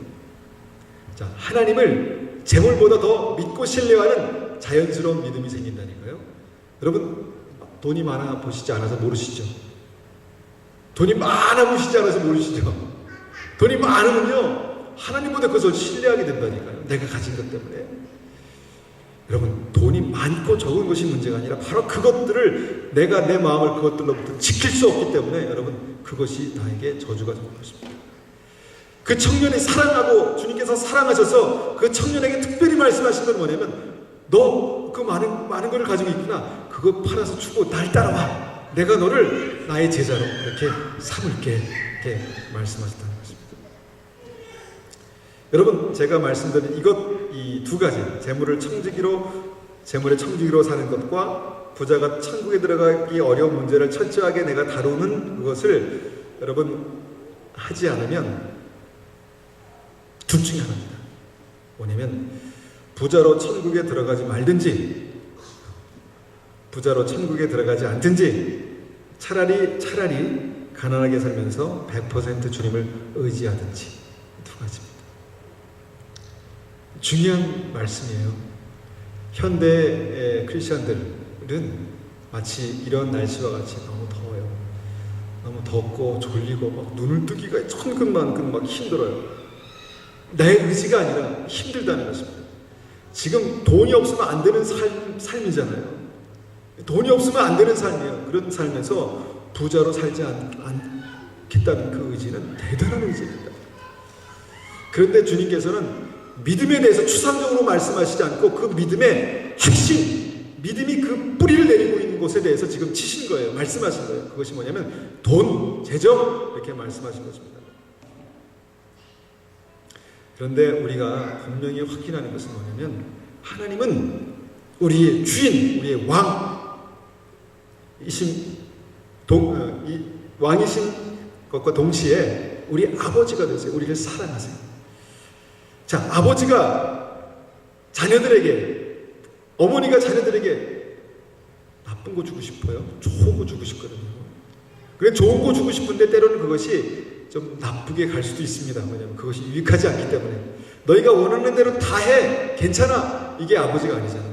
자, 하나님을 재물보다 더 믿고 신뢰하는 자연스러운 믿음이 생긴다니까요. 여러분, 돈이 많아 보시지 않아서 모르시죠? 돈이 많아 보시지 않아서 모르시죠? 돈이 많으면요, 하나님보다 그것을 신뢰하게 된다니까요. 내가 가진 것 때문에. 여러분, 돈이 많고 적은 것이 문제가 아니라 바로 그것들을, 내가 내 마음을 그것들로부터 지킬 수 없기 때문에 여러분, 그것이 나에게 저주가 되는 것입니다. 그 청년이 사랑하고, 주님께서 사랑하셔서 그 청년에게 특별히 말씀하신 건 뭐냐면, 너 그 많은 걸 가지고 있구나. 그거 팔아서 주고 날 따라와. 내가 너를 나의 제자로 이렇게 삼을게. 이렇게 말씀하셨다는 것입니다. 여러분, 제가 말씀드린 이 두 가지, 재물의 청지기로 사는 것과 부자가 천국에 들어가기 어려운 문제를 철저하게 내가 다루는 그것을 여러분 하지 않으면 둘 중에 하나입니다. 뭐냐면 부자로 천국에 들어가지 말든지, 부자로 천국에 들어가지 않든지, 차라리 가난하게 살면서 100% 주님을 의지하든지, 두 가지입니다. 중요한 말씀이에요. 현대의 크리스천들은 마치 이런 날씨와 같이 너무 더워요. 너무 덥고 졸리고 막 눈을 뜨기가 천근만근 막 힘들어요. 내 의지가 아니라 힘들다는 것입니다. 지금 돈이 없으면 안 되는 삶이잖아요. 돈이 없으면 안 되는 삶이에요. 그런 삶에서 부자로 살지 않겠다는 그 의지는 대단한 의지입니다. 그런데 주님께서는 믿음에 대해서 추상적으로 말씀하시지 않고 그 믿음의 핵심, 믿음이 그 뿌리를 내리고 있는 곳에 대해서 지금 치신 거예요. 말씀하신 거예요. 그것이 뭐냐면 돈, 재정 이렇게 말씀하신 것입니다. 그런데 우리가 분명히 확인하는 것은 뭐냐면 하나님은 우리의 주인, 우리의 왕이신 것과 동시에 우리 아버지가 되세요. 우리를 사랑하세요. 자, 아버지가 자녀들에게, 어머니가 자녀들에게 나쁜 거 주고 싶어요? 좋은 거 주고 싶거든요. 그래, 좋은 거 주고 싶은데 때로는 그것이 좀 나쁘게 갈 수도 있습니다. 뭐냐면 그것이 유익하지 않기 때문에. 너희가 원하는 대로 다 해. 괜찮아. 이게 아버지가 아니잖아.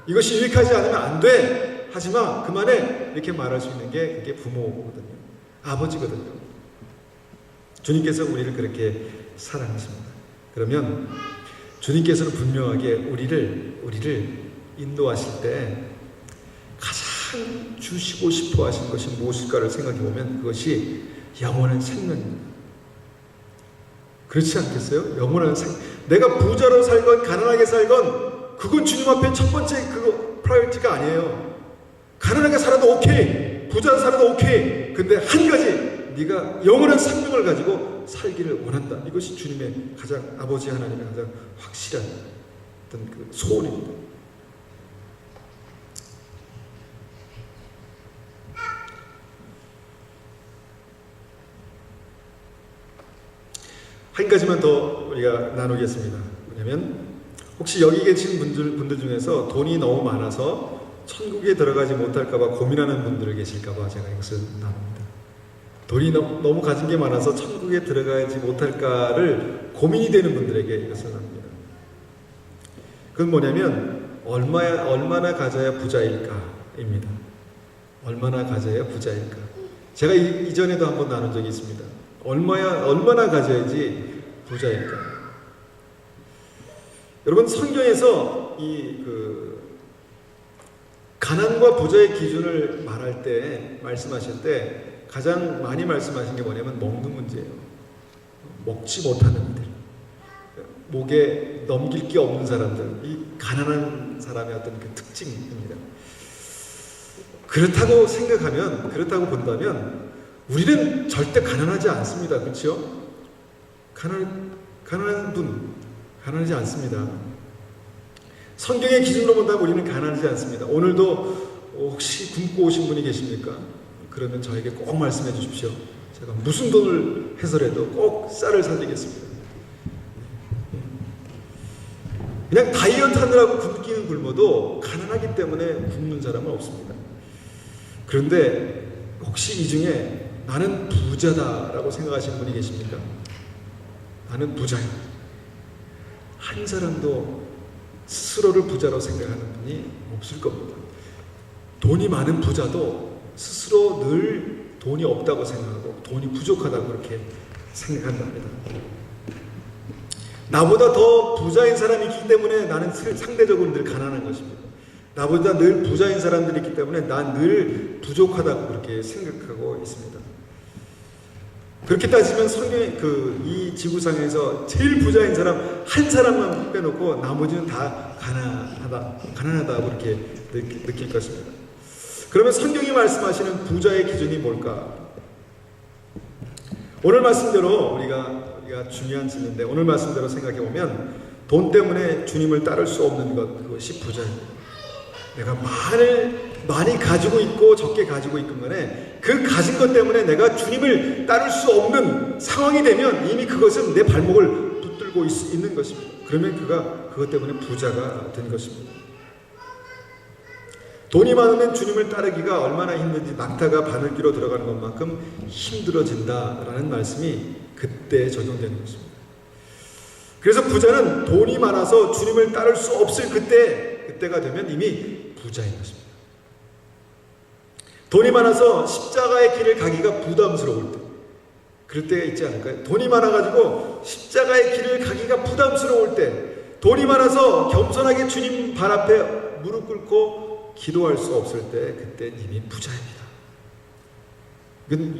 이것이 유익하지 않으면 안 돼. 하지마. 그만해. 이렇게 말할 수 있는 게 그게 부모거든요. 아버지거든요. 주님께서 우리를 그렇게 사랑하십니다. 그러면 주님께서는 분명하게 우리를 인도하실 때 가장 주시고 싶어 하신 것이 무엇일까를 생각해 보면 그것이 영원한 생명입니다. 그렇지 않겠어요? 영원한 내가 부자로 살건 가난하게 살건 그건 주님 앞에 첫 번째 그거 프라이어티가 아니에요. 가난하게 살아도 오케이, 부자로 살아도 오케이. 근데 한 가지, 네가 영원한 생명을 가지고 살기를 원한다. 이것이 주님의 가장, 아버지 하나님의 가장 확실한 어떤 그 소원입니다. 한 가지만 더 우리가 나누겠습니다. 뭐냐면 혹시 여기 계신 분들 중에서 돈이 너무 많아서 천국에 들어가지 못할까봐 고민하는 분들 계실까봐 제가 이것을 나눕니다. 돈이 너무 가진 게 많아서 천국에 들어가지 못할까를 고민이 되는 분들에게 이것을 나눕니다. 그건 뭐냐면 얼마나 가져야 부자일까입니다. 얼마나 가져야 부자일까. 제가 이전에도 한번 나눈 적이 있습니다. 얼마나 가져야지 부자일까. 여러분, 성경에서 가난과 부자의 기준을 말할 때, 말씀하실 때 가장 많이 말씀하신 게 뭐냐면 먹는 문제예요. 먹지 못하는 이들, 목에 넘길 게 없는 사람들, 이 가난한 사람의 어떤 그 특징입니다. 그렇다고 본다면 우리는 절대 가난하지 않습니다. 그렇죠? 가난한 분, 가난하지 않습니다. 성경의 기준으로 본다면 우리는 가난하지 않습니다. 오늘도 혹시 굶고 오신 분이 계십니까? 그러면 저에게 꼭 말씀해 주십시오. 제가 무슨 돈을 해서라도 꼭 쌀을 사드리겠습니다. 그냥 다이어트 하느라고 굶어도 가난하기 때문에 굶는 사람은 없습니다. 그런데 혹시 이 중에 나는 부자다라고 생각하시는 분이 계십니까? 나는 부자야. 한 사람도 스스로를 부자로 생각하는 분이 없을 겁니다. 돈이 많은 부자도 스스로 늘 돈이 없다고 생각하고 돈이 부족하다고 그렇게 생각한답니다. 나보다 더 부자인 사람이 있기 때문에 나는 상대적으로 늘 가난한 것입니다. 나보다 늘 부자인 사람들이 있기 때문에 난 늘 부족하다고 그렇게 생각하고 있습니다. 그렇게 따지면 성경의 이 지구상에서 제일 부자인 사람 한 사람만 빼놓고 나머지는 다 가난하다고 그렇게 느낄 것입니다. 그러면 성경이 말씀하시는 부자의 기준이 뭘까? 오늘 말씀대로 우리가 중요한 질문인데 오늘 말씀대로 생각해 보면 돈 때문에 주님을 따를 수 없는 그것이 부자입니다. 내가 많이 가지고 있고 적게 가지고 있건 간에 그 가진 것 때문에 내가 주님을 따를 수 없는 상황이 되면 이미 그것은 내 발목을 붙들고 있는 것입니다. 그러면 그것 때문에 부자가 된 것입니다. 돈이 많으면 주님을 따르기가 얼마나 힘든지 낙타가 바늘귀로 들어가는 것만큼 힘들어진다라는 말씀이 그때 적용되는 것입니다. 그래서 부자는 돈이 많아서 주님을 따를 수 없을 그때가 되면 이미 부자인 것입니다. 돈이 많아서 십자가의 길을 가기가 부담스러울 때, 그럴 때가 있지 않을까요? 돈이 많아가지고 십자가의 길을 가기가 부담스러울 때, 돈이 많아서 겸손하게 주님 발 앞에 무릎 꿇고 기도할 수 없을 때, 그때 이미 부자입니다.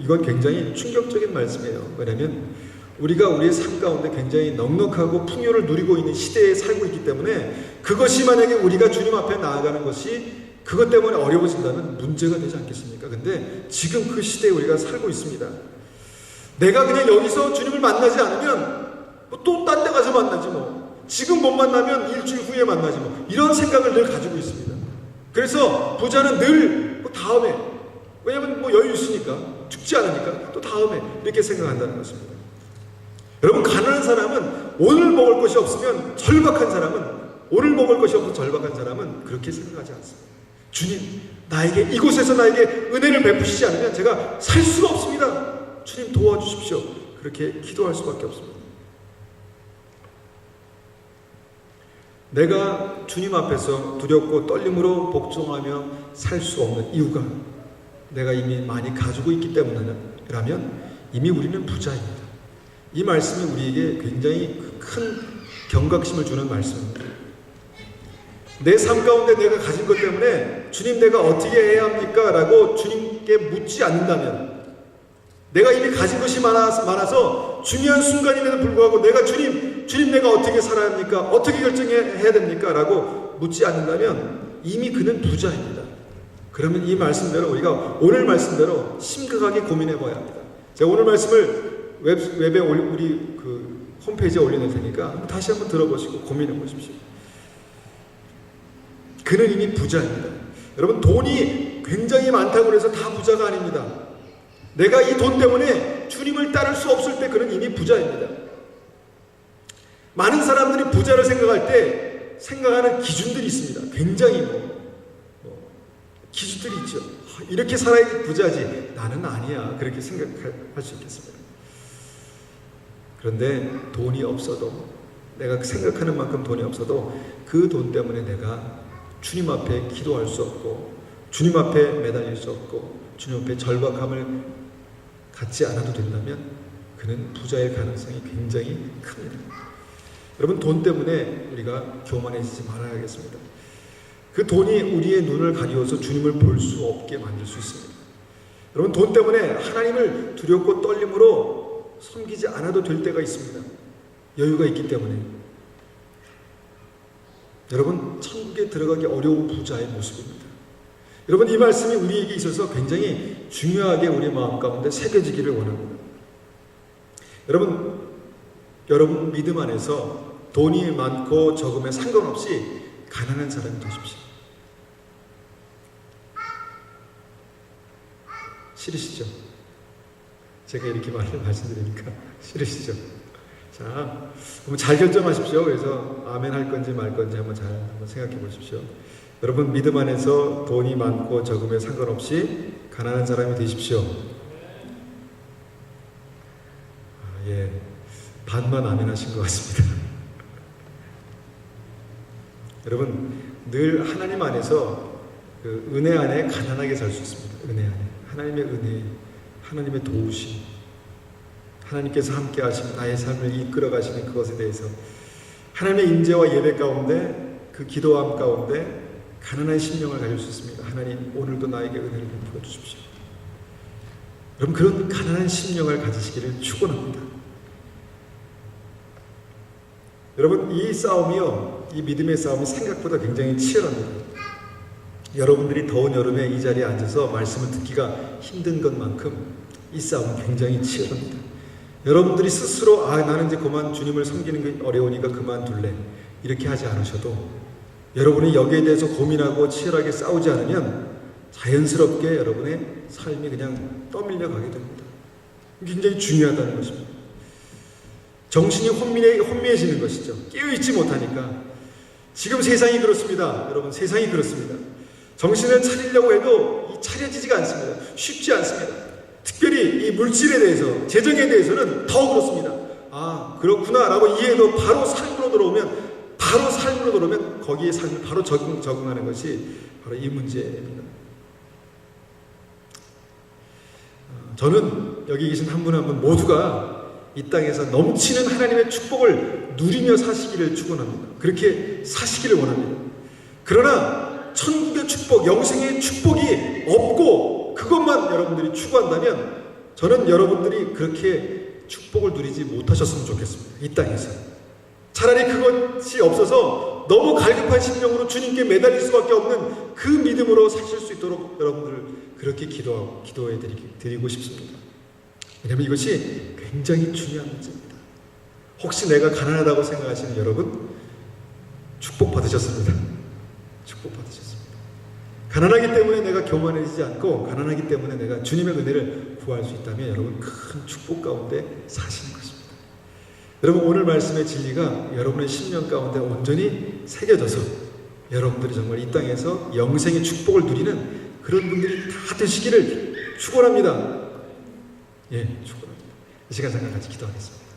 이건 굉장히 충격적인 말씀이에요. 왜냐하면 우리가 우리의 삶 가운데 굉장히 넉넉하고 풍요를 누리고 있는 시대에 살고 있기 때문에, 그것이 만약에 우리가 주님 앞에 나아가는 것이 그것 때문에 어려워진다면 문제가 되지 않겠습니까? 근데 지금 그 시대에 우리가 살고 있습니다. 내가 그냥 여기서 주님을 만나지 않으면 또 딴 데 가서 만나지 뭐, 지금 못 만나면 일주일 후에 만나지 뭐, 이런 생각을 늘 가지고 있습니다. 그래서 부자는 늘 다음에, 왜냐면 여유 있으니까, 죽지 않으니까 또 다음에 이렇게 생각한다는 것입니다. 여러분, 가난한 사람은, 오늘 먹을 것이 없으면 절박한 사람은, 오늘 먹을 것이 없어서 절박한 사람은 그렇게 생각하지 않습니다. 주님, 나에게 이곳에서 나에게 은혜를 베푸시지 않으면 제가 살 수가 없습니다. 주님 도와주십시오. 그렇게 기도할 수밖에 없습니다. 내가 주님 앞에서 두렵고 떨림으로 복종하며 살 수 없는 이유가 내가 이미 많이 가지고 있기 때문이라면 이미 우리는 부자입니다. 이 말씀이 우리에게 굉장히 큰 경각심을 주는 말씀입니다. 내 삶 가운데 내가 가진 것 때문에 주님, 내가 어떻게 해야 합니까? 라고 주님께 묻지 않는다면, 내가 이미 가진 것이 많아서 중요한 순간임에도 불구하고 내가 주님 내가 어떻게 살아야 합니까? 어떻게 결정해야 됩니까? 라고 묻지 않는다면 이미 그는 부자입니다. 그러면 이 말씀대로, 우리가 오늘 말씀대로 심각하게 고민해 봐야 합니다. 제가 오늘 말씀을 웹에 우리 홈페이지에 올려놓을 테니까 다시 한번 들어보시고 고민해 보십시오. 그는 이미 부자입니다. 여러분, 돈이 굉장히 많다고 해서 다 부자가 아닙니다. 내가 이 돈 때문에 주님을 따를 수 없을 때 그는 이미 부자입니다. 많은 사람들이 부자를 생각할 때 생각하는 기준들이 있습니다. 굉장히 기준들이 있죠. 이렇게 살아야 부자지, 나는 아니야, 그렇게 생각할 수 있겠습니다. 그런데 돈이 없어도, 내가 생각하는 만큼 돈이 없어도 그 돈 때문에 내가 주님 앞에 기도할 수 없고, 주님 앞에 매달릴 수 없고, 주님 앞에 절박함을 갖지 않아도 된다면 그는 부자일 가능성이 굉장히 큽니다. 여러분, 돈 때문에 우리가 교만해지지 말아야겠습니다. 그 돈이 우리의 눈을 가리워서 주님을 볼 수 없게 만들 수 있습니다. 여러분, 돈 때문에 하나님을 두렵고 떨림으로 섬기지 않아도 될 때가 있습니다. 여유가 있기 때문에. 여러분, 천국에 들어가기 어려운 부자의 모습입니다. 여러분, 이 말씀이 우리에게 있어서 굉장히 중요하게 우리 마음 가운데 새겨지기를 원합니다. 여러분 믿음 안에서 돈이 많고 적음에 상관없이 가난한 사람이 되십시오. 싫으시죠? 제가 이렇게 말씀드리니까 싫으시죠? 자, 그럼 잘 결정하십시오. 그래서 아멘 할 건지 말 건지 한번 생각해 보십시오. 여러분, 믿음 안에서 돈이 많고 적음에 상관없이 가난한 사람이 되십시오. 예, 반만 아멘 하신 것 같습니다. 여러분, 늘 하나님 안에서 그 은혜 안에 가난하게 살 수 있습니다. 은혜 안에 하나님의 은혜, 하나님의 도우심, 하나님께서 함께 하시는 나의 삶을 이끌어 가시는 그것에 대해서 하나님의 임재와 예배 가운데, 그 기도함 가운데 가난한 심령을 가질 수 있습니다. 하나님, 오늘도 나에게 은혜를 베풀어 주십시오. 여러분, 그런 가난한 심령을 가지시기를 축원합니다. 여러분, 이 싸움이요, 이 믿음의 싸움이 생각보다 굉장히 치열합니다. 여러분들이 더운 여름에 이 자리에 앉아서 말씀을 듣기가 힘든 것만큼 이 싸움은 굉장히 치열합니다. 여러분들이 스스로 나는 이제 그만 주님을 섬기는 게 어려우니까 그만둘래, 이렇게 하지 않으셔도 여러분이 여기에 대해서 고민하고 치열하게 싸우지 않으면 자연스럽게 여러분의 삶이 그냥 떠밀려 가게 됩니다. 굉장히 중요하다는 것입니다. 정신이 혼미해지는 것이죠. 깨어있지 못하니까. 지금 세상이 그렇습니다. 여러분, 세상이 그렇습니다. 정신을 차리려고 해도 차려지지가 않습니다. 쉽지 않습니다. 특별히 이 물질에 대해서, 재정에 대해서는 더 그렇습니다. 아 그렇구나라고 이해도 바로 삶으로 들어오면 거기에 삶을 바로 적응하는 것이 바로 이 문제입니다. 저는 여기 계신 한 분 한 분 모두가 이 땅에서 넘치는 하나님의 축복을 누리며 사시기를 축원합니다. 그렇게 사시기를 원합니다. 그러나 천국의 축복, 영생의 축복이 없고 그것만 여러분들이 추구한다면 저는 여러분들이 그렇게 축복을 누리지 못하셨으면 좋겠습니다. 이 땅에서. 차라리 그것이 없어서 너무 갈급한 심령으로 주님께 매달릴 수밖에 없는 그 믿음으로 사실 수 있도록 여러분들을 그렇게 기도해 드리고 싶습니다. 왜냐하면 이것이 굉장히 중요한 문제입니다. 혹시 내가 가난하다고 생각하시는 여러분 축복받으셨습니다. 축복받으셨습니다. 가난하기 때문에 내가 교만해지지 않고 가난하기 때문에 내가 주님의 은혜를 구할 수 있다면 여러분 큰 축복 가운데 사시는 것입니다. 여러분 오늘 말씀의 진리가 여러분의 심령 가운데 온전히 새겨져서 여러분들이 정말 이 땅에서 영생의 축복을 누리는 그런 분들이 다 되시기를 축원합니다. 예, 축원합니다. 이 시간 잠깐 같이 기도하겠습니다.